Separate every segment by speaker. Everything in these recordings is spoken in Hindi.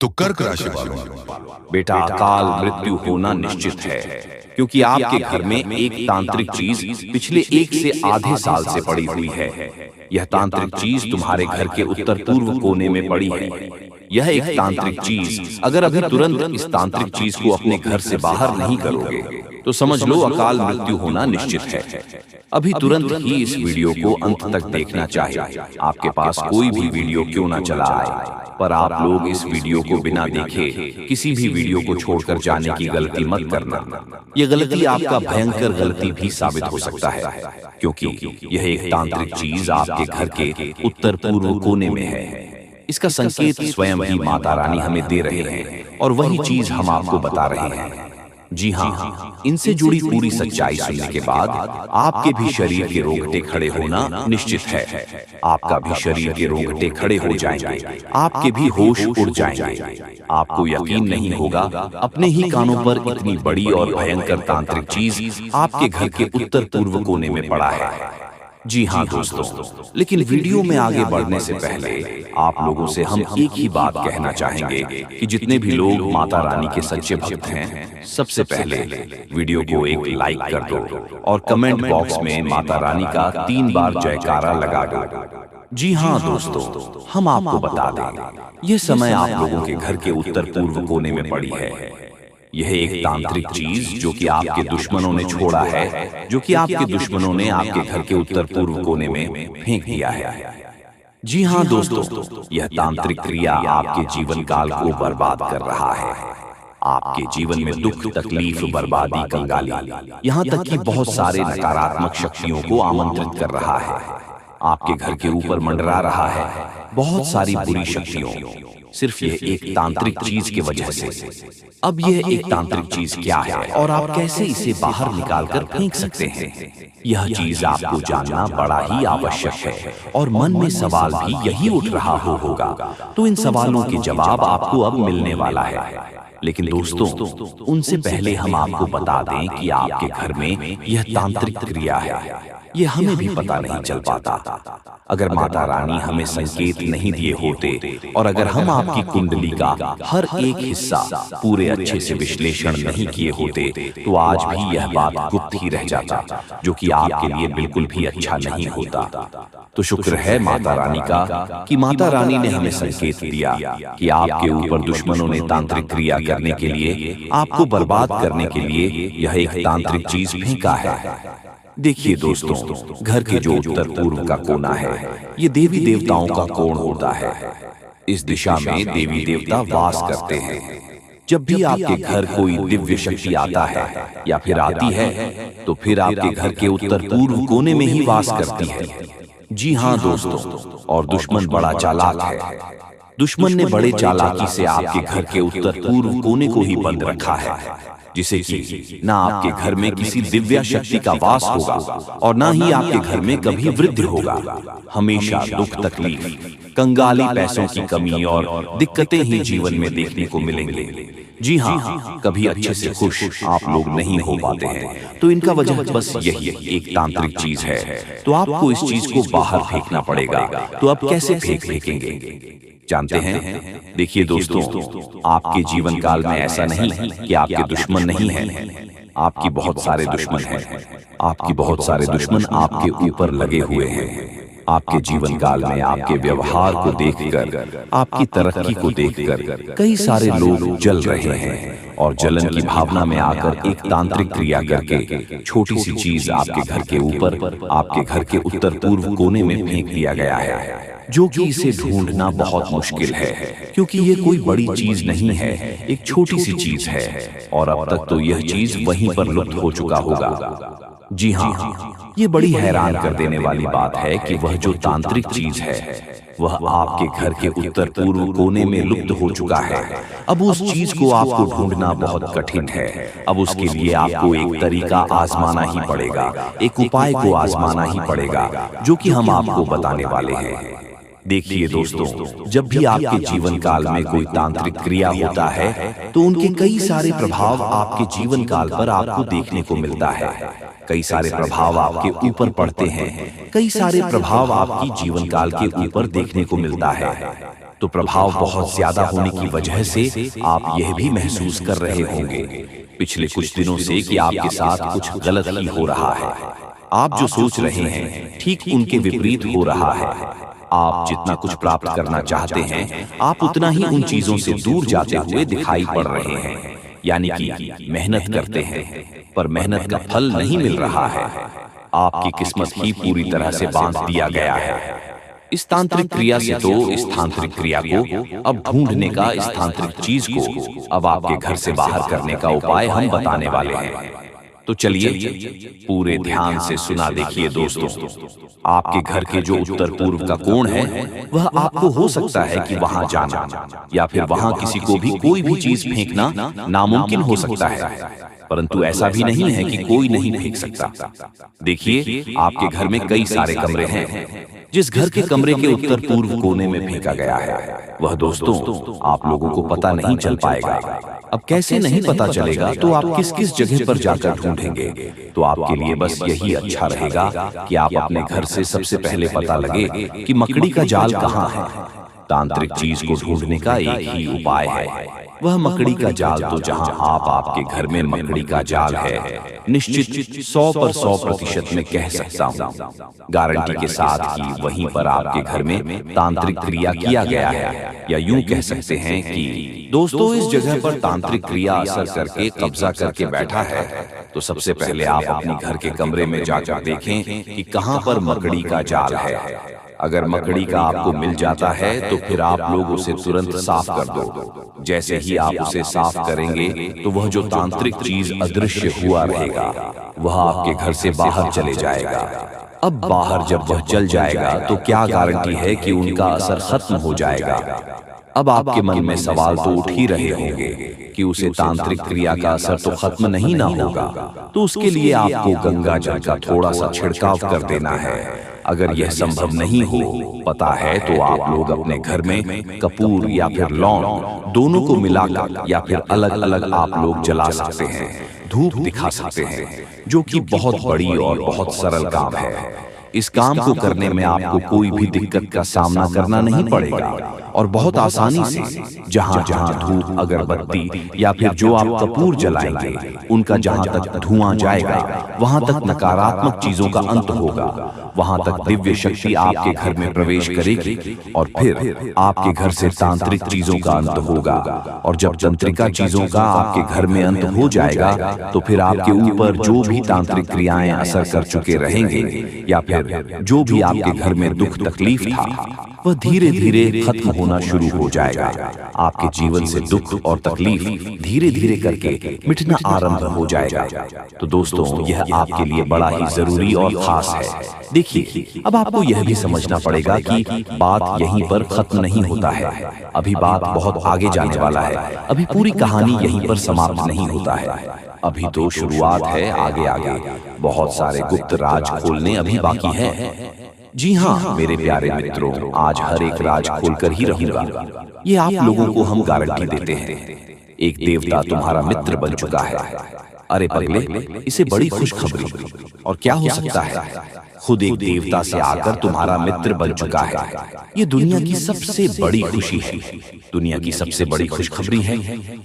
Speaker 1: तो कर्क राशि वालों,
Speaker 2: बेटा, अकाल मृत्यु होना निश्चित है, क्योंकि आपके घर में एक तांत्रिक चीज पिछले 1 से आधे साल से पड़ी हुई है। यह तांत्रिक चीज तुम्हारे घर के उत्तर पूर्व कोने में पड़ी है। यह एक तांत्रिक चीज, अगर अभी तुरंत इस तांत्रिक चीज को अपने घर से बाहर नहीं करोगे तो समझ लो अकाल मृत्यु होना निश्चित है। अभी तुरंत ही इस वीडियो को अंत तक देखना चाहिए। आपके पास कोई भी वीडियो क्यों ना चला आए, पर आप लोग इस वीडियो को बिना देखे किसी भी वीडियो को छोड़कर जाने की गलती मत करना। यह गलती आपका भयंकर गलती भी साबित हो सकता है, क्योंकि यह एक तांत्रिक चीज आपके घर के उत्तर पूर्व कोने में है। इसका संकेत स्वयं ही माता रानी हमें दे रहे हैं और वही चीज हम आपको बता रहे हैं। जी हाँ, इनसे जुड़ी पूरी सच्चाई सुनने के बाद आपके भी शरीर के रोंगटे खड़े होना निश्चित है। आपका भी शरीर के रोंगटे खड़े हो जाएंगे, आपके भी होश उड़ जाएंगे। आपको यकीन नहीं होगा, अपने ही कानों पर इतनी बड़ी और भयंकर तांत्रिक चीज आपके घर के उत्तर पूर्व कोने में पड़ा है। जी हाँ दोस्तों, लेकिन वीडियो में आगे बढ़ने से पहले आप लोगों से हम एक ही बात कहना चाहेंगे कि जितने भी लोग माता रानी के सच्चे भक्त हैं, सबसे पहले वीडियो को एक लाइक कर दो और कमेंट बॉक्स में माता रानी का 3 बार जयकारा लगा दो। जी हाँ दोस्तों, हम आपको बता दें, यह समय आप लोगों के घर के उत्तर पूर्व कोने में पड़ी है। यह एक तांत्रिक चीज जो कि आपके दुश्मनों ने छोड़ा है, जो कि आपके दुश्मनों ने आपके घर के उत्तर पूर्व कोने में फेंक दिया है। जी हाँ दोस्तों, यह तांत्रिक क्रिया आपके जीवन काल को बर्बाद कर रहा है। आपके जीवन में दुख, तकलीफ, बर्बादी, कंगाली, यहाँ तक कि बहुत सारे नकारात्मक शक्तियों को आमंत्रित कर रहा है। आपके घर के ऊपर मंडरा रहा है बहुत सारी बुरी शक्तियों, सिर्फ यह एक तांत्रिक चीज की वजह से। अब यह एक तांत्रिक चीज क्या है और आप कैसे इसे बाहर निकालकर फेंक सकते हैं, यह चीज आपको जानना बड़ा ही आवश्यक है। और मन में सवाल भी यही उठ रहा होगा, तो इन सवालों के जवाब आपको अब मिलने वाला है। लेकिन दोस्तों, उनसे पहले हम आपको बता दें कि आपके घर में यह तांत्रिक क्रिया है, यह हमें भी पता नहीं चल पाता अगर माता रानी हमें संकेत नहीं दिए होते, और अगर हम आपकी कुंडली का हर एक हिस्सा पूरे अच्छे से विश्लेषण नहीं किए होते, तो आज भी यह बात गुप्त ही रह जाता, जो कि आपके लिए बिल्कुल भी अच्छा नहीं होता। तो शुक्र है माता रानी का कि माता रानी ने हमें संकेत दिया कि आपके ऊपर दुश्मनों ने तांत्रिक क्रिया करने के लिए, आपको बर्बाद करने के लिए यह एक तांत्रिक चीज फेंका है। देखिए दोस्तों, घर के जो उत्तर पूर्व का कोना है, ये देवी देवताओं का कोण होता है। इस दिशा में देवी देवता वास करते हैं। जब भी आपके घर कोई दिव्य शक्ति आता है या फिर आती है, तो फिर आपके घर के उत्तर पूर्व कोने में ही वास करती है। जी हाँ दोस्तों, और दुश्मन बड़ा चालाक है। दुश्मन ने बड़े चालाकी से आपके घर के उत्तर पूर्व कोने को ही बंद रखा है, जिसे कि ना आपके घर में किसी दिव्य शक्ति का वास होगा और ना ही आपके घर में कभी वृद्धि होगा। हमेशा दुख, तकलीफ, कंगाली, पैसों की कमी और दिक्कतें ही जीवन में देखने को मिलेंगे। जी हाँ, कभी अच्छे से खुश आप लोग नहीं हो पाते हैं, तो इनका वजह बस यही एक तांत्रिक चीज है। तो आपको इस चीज को बाहर फेंकना पड़ेगा। तो अब कैसे फेंकेंगे जानते हैं? देखिए दोस्तों, आपके जीवन काल में ऐसा नहीं कि आपके दुश्मन नहीं हैं, आपकी बहुत सारे दुश्मन हैं। आपकी बहुत सारे दुश्मन आपके ऊपर लगे हुए हैं। आपके जीवन काल में आपके व्यवहार को देखकर, आपकी तरक्की को देखकर कई सारे लोग जल रहे हैं, और जलन की भावना में आकर एक तांत्रिक क्रिया करके छोटी सी चीज आपके घर के ऊपर, आपके घर के उत्तर पूर्व कोने में फेंक दिया गया है, जो कि इसे ढूंढना बहुत मुश्किल है, क्योंकि ये कोई बड़ी चीज नहीं है, एक छोटी सी चीज है, और अब तक तो यह चीज वहीं पर लुप्त हो चुका होगा। जी हाँ, ये बड़ी हैरान कर देने वाली बात है कि वह जो तांत्रिक चीज है, वह आपके घर के उत्तर पूर्व कोने में लुप्त हो चुका है। अब उस चीज को आपको ढूंढना बहुत कठिन है। अब उसके लिए आपको एक तरीका आजमाना ही पड़ेगा, एक उपाय को आजमाना ही पड़ेगा, जो कि हम आपको बताने वाले हैं। देखिए दोस्तों, जब भी आपके जीवन काल में कोई तांत्रिक क्रिया होता है, तो उनके कई सारे प्रभाव आपके जीवन काल पर आपको देखने को मिलता है। कई सारे प्रभाव आपके ऊपर पड़ते हैं, कई सारे प्रभाव आपकी जीवन काल के ऊपर देखने को मिलता है। तो प्रभाव बहुत ज्यादा होने की वजह से आप यह भी महसूस कर रहे होंगे पिछले कुछ दिनों से कि आपके साथ कुछ गलत ही हो रहा है। आप जो सोच रहे हैं ठीक उनके विपरीत हो रहा है। आप जितना कुछ प्राप्त करना चाहते हैं आप उतना ही उन चीजों से दूर जाते हुए दिखाई पड़ रहे हैं। यानी कि मेहनत करते हैं पर मेहनत का फल नहीं मिल रहा है। आपकी किस्मत ही पूरी तरह से बांध दिया गया है। इस तांत्रिक क्रिया से तो इस तांत्रिक क्रिया को अब ढूंढने का, इस तांत्रिक चीज को अब आपके घर से बाहर करने का उपाय हम बताने वाले हैं। तो चलिए पूरे ध्यान से सुना देखिए दोस्तों। आपके घर के जो उत्तर पूर्व का कोण है वह आपको हो सकता है कि वहां जाना या फिर वहां किसी को भी कोई भी चीज फेंकना नामुमकिन हो सकता है, परंतु ऐसा भी नहीं है कि कोई नहीं फेंक सकता। देखिए आपके घर में कई सारे कमरे हैं। जिस घर के कमरे के उत्तर पूर्व कोने में फेंका गया है वह दोस्तों आप लोगों को पता नहीं चल पाएगा। अब कैसे नहीं पता चलेगा तो आप किस किस जगह पर जाकर ढूंढेंगे? तो आपके लिए बस यही अच्छा रहेगा कि आप अपने घर से सबसे पहले पता लगे कि मकड़ी का जाल कहाँ है। तांत्रिक चीज को ढूंढने का एक ही उपाय है, वह मकड़ी का जाल। तो जहां आपके घर में मकड़ी का जाल है, निश्चित 100% में कह सकता हूँ गारंटी के साथ कि वहीं पर आपके घर में तांत्रिक क्रिया किया गया है। या यूं कह सकते हैं कि दोस्तों इस जगह पर तांत्रिक क्रिया असर करके कब्जा करके बैठा है। तो सबसे पहले आप अपने घर के कमरे में जाकर देखें कि कहां पर मकड़ी का जाल है। अगर मकड़ी का आपको मिल जाता है तो फिर आप लोग उसे तुरंत साफ कर दो। जैसे ही आप उसे साफ करेंगे तो वह जो तांत्रिक चीज अदृश्य हुआ रहेगा वह आपके घर से बाहर चले जाएगा। अब बाहर जब वह चल जाएगा तो क्या गारंटी है कि उनका असर खत्म हो जाएगा? अब आपके मन में सवाल तो उठ ही रहे होंगे कि उसे तांत्रिक क्रिया का असर तो खत्म नहीं ना होगा, तो उसके लिए आपको गंगा जल का थोड़ा सा छिड़काव कर देना है। अगर यह संभव नहीं हो पता है तो आप लोग अपने घर में कपूर या फिर लौंग दोनों को मिलाकर या फिर अलग अलग आप लोग जला सकते हैं, धूप दिखा सकते हैं, जो कि बहुत बड़ी और बहुत सरल काम है। इस काम को करने में आपको कोई भी दिक्कत का सामना करना नहीं पड़ेगा और बहुत आसानी से जहां जहां धूप, अगरबत्ती या फिर जो आप कपूर जलाएंगे उनका जहां तक धुआं जाएगा वहां तक नकारात्मक चीजों का अंत होगा, वहां तक दिव्य शक्ति आपके घर में प्रवेश करेगी और फिर आपके घर से तांत्रिक चीजों का अंत होगा। और जब तंत्रिका चीजों का आपके घर में अंत हो जाएगा तो फिर आपके ऊपर जो भी तांत्रिक क्रियाएं असर कर चुके रहेंगे या फिर जो भी आपके घर में दुख तकलीफ था वह धीरे धीरे खत्म होना शुरू हो जाएगा। आपके जीवन से दुख और तकलीफ धीरे धीरे करके मिटना आरंभ हो जाएगा। तो दोस्तों यह आपके लिए बड़ा ही जरूरी और खास है। देखिए अब आपको यह भी समझना पड़ेगा कि बात यहीं पर खत्म नहीं होता है, अभी बात बहुत आगे जाने वाला है। अभी पूरी कहानी यहीं पर समाप्त नहीं होता है, अभी तो शुरुआत है। आगे आगे बहुत सारे गुप्त राज खोलने अभी बाकी है। जी हाँ मेरे प्यारे मित्रों, आज हर एक राज खोलकर ही रहूंगा, ये आप लोगों को हम गारंटी देते हैं। एक देवता तुम्हारा मित्र बन चुका है। अरे पगले, इसे बड़ी खुशखबरी और क्या हो सकता है? खुद एक देवता से आकर तुम्हारा मित्र बन चुका है। ये दुनिया की सबसे बड़ी खुशी है, दुनिया की सबसे बड़ी खुशखबरी है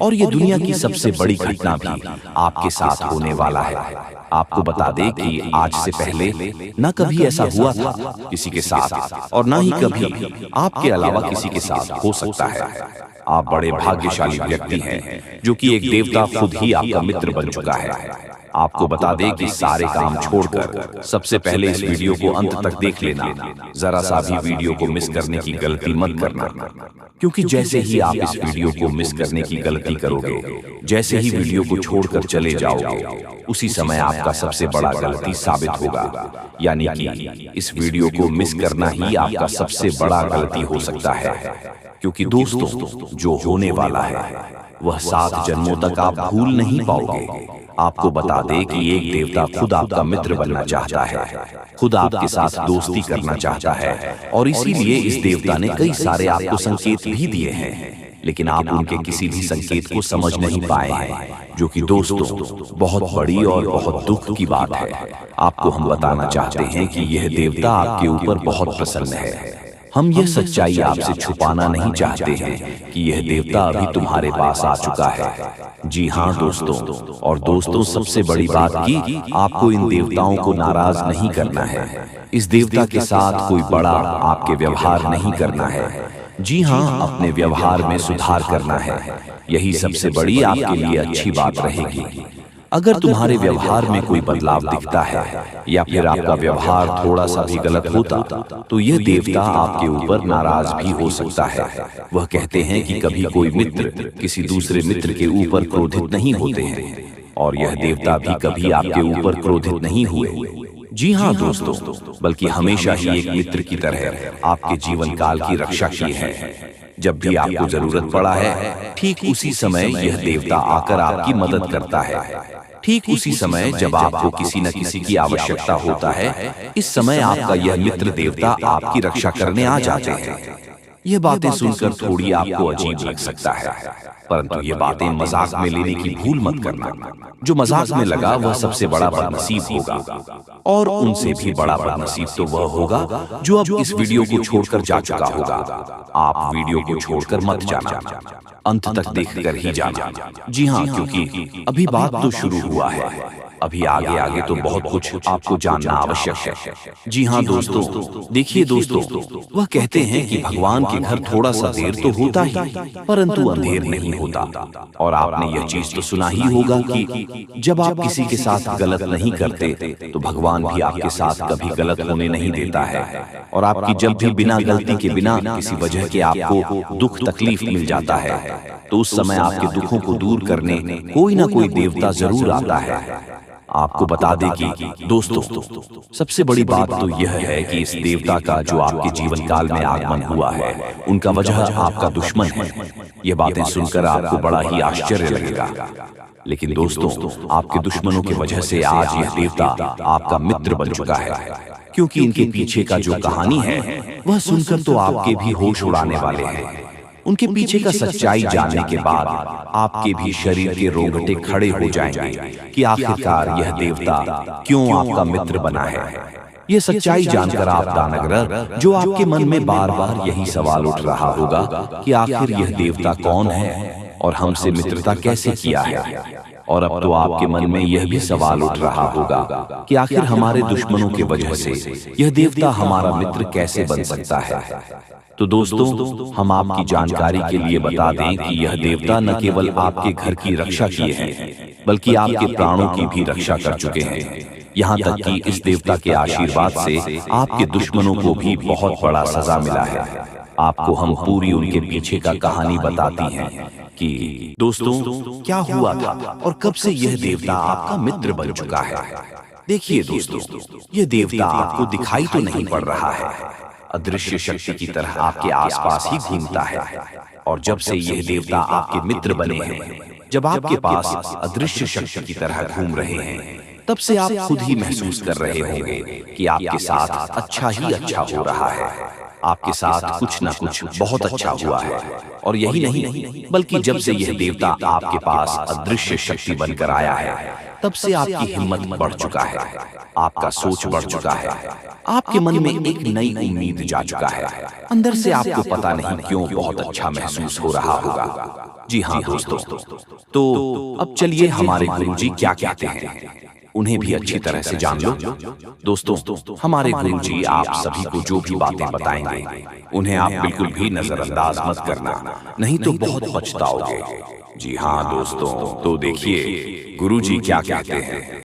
Speaker 2: और ये दुनिया की सबसे बड़ी घटना भी आपके साथ होने वाला है। आपको बता दें कि आज से पहले न कभी ऐसा हुआ था किसी के साथ और न ही कभी आपके अलावा किसी के साथ हो सकता है। आप बड़े भाग्यशाली व्यक्ति हैं जो कि एक देवता खुद ही आपका मित्र बन चुका है। आपको बता दें कि सारे काम छोड़कर सबसे पहले इस वीडियो को अंत तक देख लेना। जरा सा भी वीडियो को मिस करने की गलती मत करना, क्योंकि जैसे ही आप इस वीडियो को मिस करने की गलती करोगे, जैसे ही वीडियो को छोड़कर चले जाओगे, उसी समय आपका सबसे बड़ा गलती साबित होगा। यानी कि इस वीडियो को मिस करना ही आपका सबसे बड़ा गलती हो सकता है, क्योंकि दोस्तों जो होने वाला है वह 7 जन्मों तक आप भूल नहीं पाओगे। आपको बता दें कि एक देवता खुद आपका मित्र बनना चाहता है, खुद आपके साथ दोस्ती करना चाहता है और इसीलिए इस देवता ने कई सारे आपको संकेत भी दिए हैं, लेकिन आप उनके किसी भी संकेत को समझ नहीं पाए हैं, जो कि दोस्तों बहुत बड़ी और बहुत दुख की बात है। आपको हम बताना चाहते हैं कि यह देवता आपके ऊपर बहुत प्रसन्न है। हम यह सच्चाई आपसे छुपाना नहीं चाहते हैं कि यह देवता अभी तुम्हारे पास आ चुका है। जी हाँ दोस्तों, और दोस्तों सबसे बड़ी बात कि आपको इन देवताओं को नाराज नहीं करना है। इस देवता के साथ कोई बड़ा आपके व्यवहार नहीं करना है। जी हाँ, अपने व्यवहार में सुधार करना है। यही सबसे बड़ी आपके लिए अच्छी बात रहेगी। अगर तुम्हारे व्यवहार में कोई बदलाव दिखता है या फिर आपका व्यवहार थोड़ा सा भी गलत होता तो यह देवता आपके ऊपर नाराज भी हो सकता है। वह कहते हैं कि कभी कोई मित्र किसी दूसरे मित्र के ऊपर क्रोधित नहीं होते हैं, और यह देवता भी कभी आपके ऊपर क्रोधित नहीं हुए। जी हाँ दोस्तों, बल्कि हमेशा ही एक मित्र की तरह आपके जीवन काल की रक्षा की है। जब भी आपको जरूरत पड़ा है, ठीक उसी समय यह देवता आकर आपकी मदद करता है। ठीक उसी समय जब आपको किसी न किसी की आवश्यकता होता है, इस समय आपका यह मित्र देवता आपकी रक्षा करने आ जाते हैं। यह बातें सुनकर थोड़ी आपको अजीब लग सकता है, परंतु ये बातें मजाक में लेने की भूल मत करना। जो मजाक में लगा वह सबसे बड़ा बदनसीब होगा, और उनसे भी बड़ा बदनसीब तो वह होगा जो अब इस वीडियो को छोड़कर जा चुका होगा। आप वीडियो को छोड़कर मत जाना, अंत तक देखकर ही जाना। जी हाँ, क्योंकि अभी बात तो शुरू हुआ है। अभी आगे आगे तो बहुत कुछ आपको जानना आवश्यक है। जी हाँ दोस्तों, देखिए दोस्तों, वह कहते हैं कि भगवान के घर थोड़ा सा देर तो होता ही, परंतु अंधेर नहीं होता। और आपने यह चीज तो सुना ही होगा कि जब आप किसी के साथ गलत नहीं करते तो भगवान भी आपके साथ कभी गलत होने नहीं देता है। और आपकी जब भी बिना गलती के, बिना किसी वजह के आपको दुख तकलीफ मिल जाता है, तो उस समय आपके दुखों को दूर करने कोई ना कोई देवता जरूर आता है। आपको बता दें कि दोस्तों, सबसे बड़ी बात तो यह है कि इस देवता का जो आपके जीवन काल में आगमन हुआ है, उनका वजह आपका दुश्मन है। ये बातें सुनकर आपको बड़ा ही आश्चर्य लगेगा, लेकिन दोस्तों, आपके दुश्मनों की वजह से आज यह देवता आपका मित्र बन चुका है। क्योंकि इनके पीछे का जो कहानी है वह सुनकर तो आपके भी होश उड़ाने वाले हैं। उनके पीछे का सच्चाई जानने के बाद आपके भी शरीर के रोंगटे खड़े हो जाएंगे कि आखिरकार यह देवता क्यों आपका मित्र बना है। यह सच्चाई जानकर आप दानगरर, जो आपके मन में बार बार यही सवाल उठ रहा होगा कि आखिर यह देवता कौन है और हमसे मित्रता कैसे किया है, और अब तो आपके मन में यह भी सवाल उठ रहा होगा कि आखिर हमारे दुश्मनों की वजह से यह देवता हमारा मित्र कैसे बन सकता है। तो दोस्तों, हम आपकी जानकारी के लिए बता दें कि यह देवता न केवल आपके घर की रक्षा किए हैं, बल्कि आपके प्राणों की भी रक्षा कर चुके हैं। यहाँ तक कि इस देवता के आशीर्वाद से आपके दुश्मनों को भी बहुत बड़ा सजा मिला है। आपको हम पूरी उनके पीछे का कहानी बताती हैं कि दोस्तों क्या हुआ था और कब से यह देवता आपका मित्र बन चुका है। देखिए दोस्तों, यह देवता आपको दिखाई तो नहीं पड़ रहा है, अदृश्य शक्ति की तरह आपके आसपास ही घूमता है। और जब से यह देवता आपके मित्र बने हैं, जब आपके पास अदृश्य शक्ति की तरह घूम रहे हैं, तब से आप खुद ही महसूस कर रहे होंगे कि आपके साथ अच्छा ही अच्छा हो रहा है। आपके साथ कुछ ना कुछ बहुत अच्छा हुआ है। और यही नहीं, बल्कि जब से यह देवता आपके पास अदृश्य शक्ति बनकर आया है, तब से आपकी हिम्मत बढ़ चुका है, आपका सोच बढ़ चुका है, आपके मन में एक नई उम्मीद जा चुका है। अंदर से आपको पता नहीं क्यों बहुत अच्छा महसूस हो रहा होगा। जी हाँ दोस्तों, तो अब चलिए हमारे गुरुजी क्या कहते हैं उन्हें भी अच्छी तरह से जान लो। दोस्तों, हमारे गुरुजी आप सभी को जो भी बातें बताएंगे उन्हें आप बिल्कुल भी नजरअंदाज मत करना, नहीं तो बहुत पछताओगे। जी हाँ दोस्तों, तो देखिए गुरुजी क्या कहते हैं।